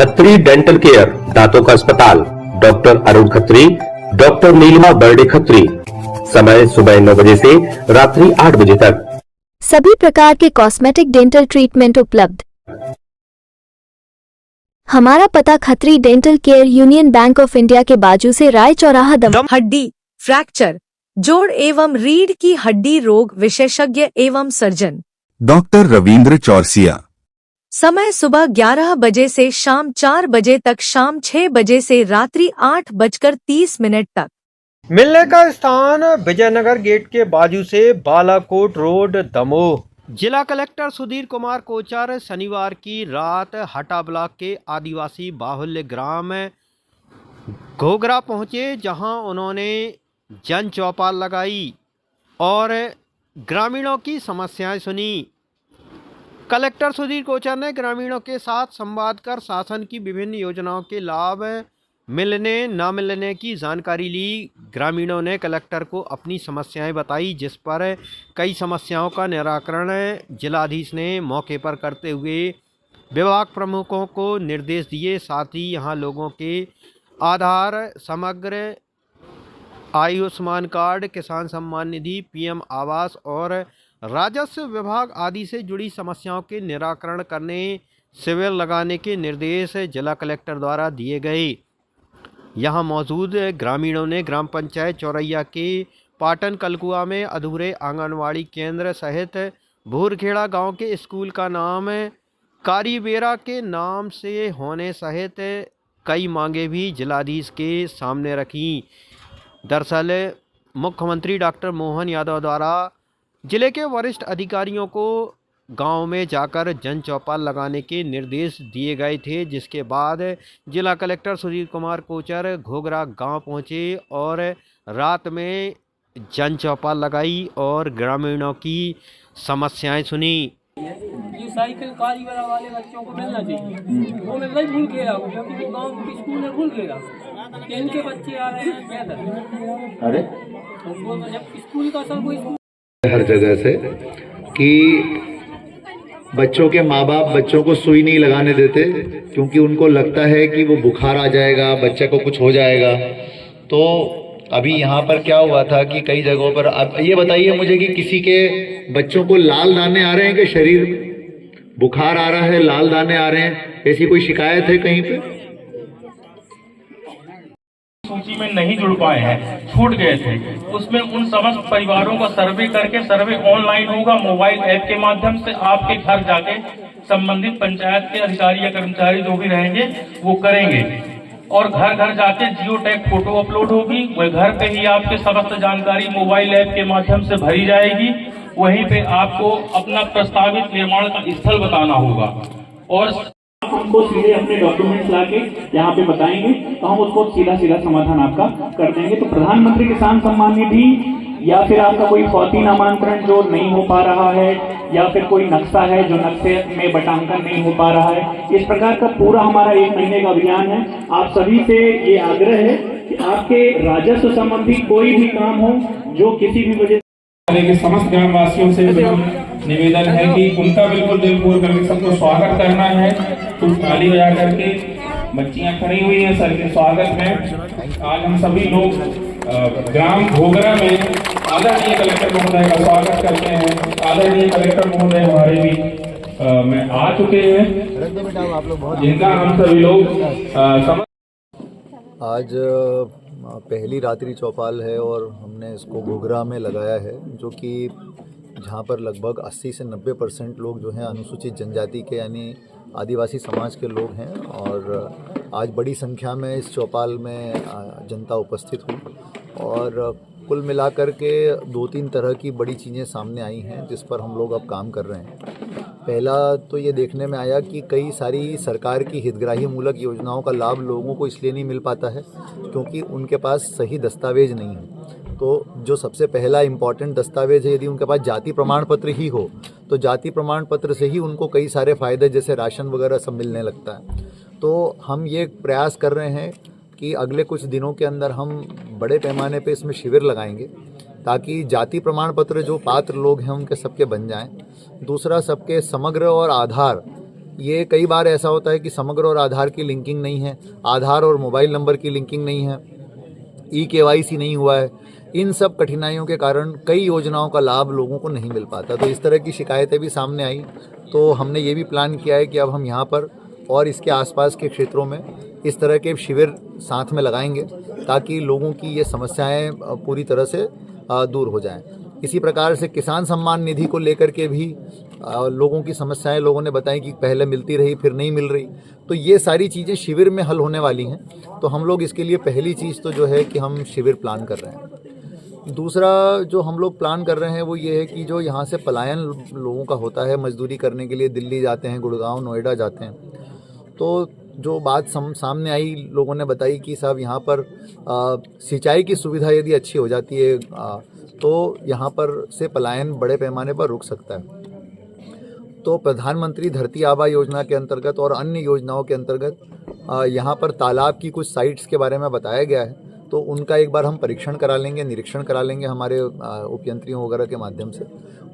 Khatri dental care, दांतों का अस्पताल, डॉक्टर अरुण खत्री, डॉक्टर नीलिमा बर्डे खत्री। समय सुबह 9 बजे से रात्रि 8 बजे तक। सभी प्रकार के कॉस्मेटिक डेंटल ट्रीटमेंट उपलब्ध। हमारा पता Khatri dental care, union bank of India के बाजू से राय चौराहा, दम। हड्डी, फ्रैक्चर, जोड़ एवं रीढ़ की हड्डी रोग विशेषज्ञ एवं सर्जन डॉक्टर रविंद्र चौरसिया। समय सुबह 11 बजे से शाम 4 बजे तक, शाम 6 बजे से रात्रि 8:30 तक। मिलने का स्थान विजयनगर गेट के बाजू से बालाकोट रोड, दमोह। जिला कलेक्टर सुधीर कुमार कोचर शनिवार की रात हटा ब्लॉक के आदिवासी बाहुल्य ग्राम घोघरा पहुंचे, जहां उन्होंने जन चौपाल लगाई और ग्रामीणों की समस्याएं सुनी। कलेक्टर सुधीर कोचर ने ग्रामीणों के साथ संवाद कर शासन की विभिन्न योजनाओं के लाभ मिलने न मिलने की जानकारी ली। ग्रामीणों ने कलेक्टर को अपनी समस्याएं बताई, जिस पर कई समस्याओं का निराकरण जिलाधीश ने मौके पर करते हुए विभाग प्रमुखों को निर्देश दिए। साथ ही यहां लोगों के आधार, समग्र आयुष्मान कार्ड, किसान सम्मान निधि, पीएम आवास और राजस्व विभाग आदि से जुड़ी समस्याओं के निराकरण करने शिविर लगाने के निर्देश जिला कलेक्टर द्वारा दिए गए। यहां मौजूद ग्रामीणों ने ग्राम पंचायत चौरैया के पाटन कलकुआ में अधूरे आंगनवाड़ी केंद्र सहित भूरखेड़ा गांव के स्कूल का नाम कारीबेरा के नाम से होने सहित कई मांगे भी जिलाधीश के सामने रखी। दरअसल मुख्यमंत्री डॉक्टर मोहन यादव द्वारा जिले के वरिष्ठ अधिकारियों को गांव में जाकर जन चौपाल लगाने के निर्देश दिए गए थे, जिसके बाद जिला कलेक्टर सुधीर कुमार कोचर घोघरा गांव पहुंचे और रात में जन चौपाल लगाई और ग्रामीणों की समस्याएं सुनी। ये साइकिल कारीगरा वाले बच्चों को मिलना चाहिए, वो मिलना ही भूल गया, क्योंकि वो गांव के स्कूल में भूल गया कि इनके बच्चे आ रहे हैं पैदल। अरे तो जब स्कूल का सब कोई हर जगह से कि बच्चों के माँ बाप बच्चों को सुई नहीं लगाने देते, क्योंकि उनको लगता है कि वो बुखार आ जाएगा, बच्चे को कुछ हो जाएगा। तो अभी यहाँ पर क्या हुआ था कि कई जगहों पर, अब ये बताइए मुझे कि किसी के बच्चों को लाल दाने आ रहे हैं कि शरीर बुखार आ रहा है, लाल दाने आ रहे हैं, ऐसी कोई शिकायत है कहीं पे? सूची में नहीं जुड़ पाए हैं, छूट गए थे, उसमें उन समस्त परिवारों का सर्वे करके, सर्वे ऑनलाइन होगा, मोबाइल ऐप के माध्यम से आपके घर जाके संबंधित पंचायत के अधिकारी या कर्मचारी जो भी रहेंगे वो करेंगे और घर घर जाके जियो टैग फोटो अपलोड होगी। वह घर पे ही आपके समस्त जानकारी मोबाइल ऐप के माध्यम से भरी जाएगी। वहीं पे आपको अपना प्रस्तावित निर्माण का स्थल बताना होगा और हमको सीधे अपने डॉक्यूमेंट्स लाके यहाँ पे बताएंगे तो हम उसको सीधा सीधा समाधान आपका कर देंगे। तो प्रधानमंत्री किसान सम्मान निधि या फिर आपका कोई फौती नामांतरण जो नहीं हो पा रहा है, या फिर कोई नक्शा है जो नक्शे में बटांकन नहीं हो पा रहा है, इस प्रकार का पूरा हमारा 1 महीने का अभियान है। आप सभी से ये आग्रह है कि आपके राजस्व संबंधी कोई भी काम हो जो किसी भी वजह के समस्त ग्रामवासियों से निवेदन है कि उनका बिल्कुल दिल खोल करके सबको स्वागत करना है। तो ताली बजा करके बच्चियां खड़ी हुई हैं सर के स्वागत में। आज हम सभी लोग ग्राम घोघरा में आदरणीय कलेक्टर महोदय का स्वागत करते हैं। आदरणीय कलेक्टर महोदय हमारे भी में आ चुके हैं, जिनका हम सभी लोग आज पहली रात्रि चौपाल है और हमने इसको घोघरा में लगाया है, जो कि जहाँ पर लगभग 80 से 90% लोग जो हैं अनुसूचित जनजाति के यानी आदिवासी समाज के लोग हैं। और आज बड़ी संख्या में इस चौपाल में जनता उपस्थित हुई और कुल मिलाकर के 2-3 तरह की बड़ी चीज़ें सामने आई हैं जिस पर हम लोग अब काम कर रहे हैं। पहला तो ये देखने में आया कि कई सारी सरकार की हितग्राही मूलक योजनाओं का लाभ लोगों को इसलिए नहीं मिल पाता है क्योंकि उनके पास सही दस्तावेज नहीं है। तो जो सबसे पहला इम्पॉर्टेंट दस्तावेज है, यदि उनके पास जाति प्रमाण पत्र ही हो तो जाति प्रमाण पत्र से ही उनको कई सारे फ़ायदे जैसे राशन वगैरह सब मिलने लगता है। तो हम ये प्रयास कर रहे हैं कि अगले कुछ दिनों के अंदर हम बड़े पैमाने पे इसमें शिविर लगाएंगे ताकि जाति प्रमाण पत्र जो पात्र लोग हैं उनके सबके बन जाएं। दूसरा, सबके समग्र और आधार ये कई बार ऐसा होता है कि समग्र और आधार की लिंकिंग नहीं है, आधार और मोबाइल नंबर की लिंकिंग नहीं है, KYC नहीं हुआ है। इन सब कठिनाइयों के कारण कई योजनाओं का लाभ लोगों को नहीं मिल पाता। तो इस तरह की शिकायतें भी सामने आई, तो हमने ये भी प्लान किया है कि अब हम यहाँ पर और इसके आसपास के क्षेत्रों में इस तरह के शिविर साथ में लगाएंगे ताकि लोगों की ये समस्याएं पूरी तरह से दूर हो जाएं। इसी प्रकार से किसान सम्मान निधि को लेकर के भी लोगों की समस्याएं लोगों ने बताई कि पहले मिलती रही फिर नहीं मिल रही, तो ये सारी चीज़ें शिविर में हल होने वाली हैं। तो हम लोग इसके लिए पहली चीज़ तो जो है कि हम शिविर प्लान कर रहे हैं। दूसरा जो हम लोग प्लान कर रहे हैं वो ये है कि जो यहाँ से पलायन लोगों का होता है, मजदूरी करने के लिए दिल्ली जाते हैं, गुड़गांव नोएडा जाते हैं, तो जो बात सामने आई, लोगों ने बताई कि साहब यहाँ पर सिंचाई की सुविधा यदि अच्छी हो जाती है तो यहाँ पर से पलायन बड़े पैमाने पर रुक सकता है। तो प्रधानमंत्री धरती आबा योजना के अंतर्गत और अन्य योजनाओं के अंतर्गत यहाँ पर तालाब की कुछ साइट्स के बारे में बताया गया है, तो उनका एक बार हम परीक्षण करा लेंगे, निरीक्षण करा लेंगे हमारे उपयंत्रियों वगैरह के माध्यम से,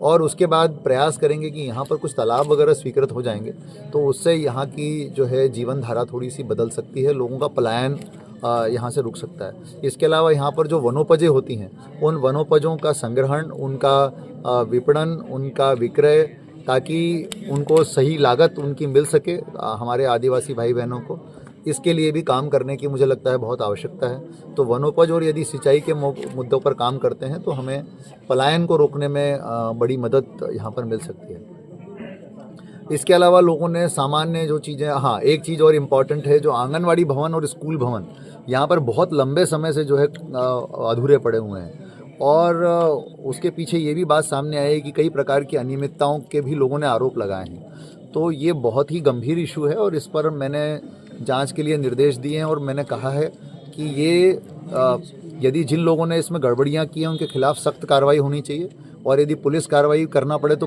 और उसके बाद प्रयास करेंगे कि यहाँ पर कुछ तालाब वगैरह स्वीकृत हो जाएंगे तो उससे यहाँ की जो है जीवन धारा थोड़ी सी बदल सकती है, लोगों का पलायन यहाँ से रुक सकता है। इसके अलावा यहाँ पर जो वनोपजें होती हैं, उन वनोपजों का संग्रहण, उनका विपणन, उनका विक्रय, ताकि उनको सही लागत उनकी मिल सके हमारे आदिवासी भाई बहनों को, इसके लिए भी काम करने की मुझे लगता है बहुत आवश्यकता है। तो वनोपज और यदि सिंचाई के मुद्दों पर काम करते हैं तो हमें पलायन को रोकने में बड़ी मदद यहाँ पर मिल सकती है। इसके अलावा लोगों ने सामान्य जो चीज़ें, हाँ एक चीज़ और इम्पॉर्टेंट है, जो आंगनवाड़ी भवन और स्कूल भवन यहाँ पर बहुत लंबे समय से जो है अधूरे पड़े हुए हैं, और उसके पीछे ये भी बात सामने आई है कि कई प्रकार की अनियमितताओं के भी लोगों ने आरोप लगाए हैं। तो ये बहुत ही गंभीर इशू है और इस पर मैंने जांच के लिए निर्देश दिए हैं और मैंने कहा है कि ये यदि जिन लोगों ने इसमें गड़बड़ियां की हैं उनके खिलाफ सख्त कार्रवाई होनी चाहिए, और यदि पुलिस कार्रवाई करना पड़े तो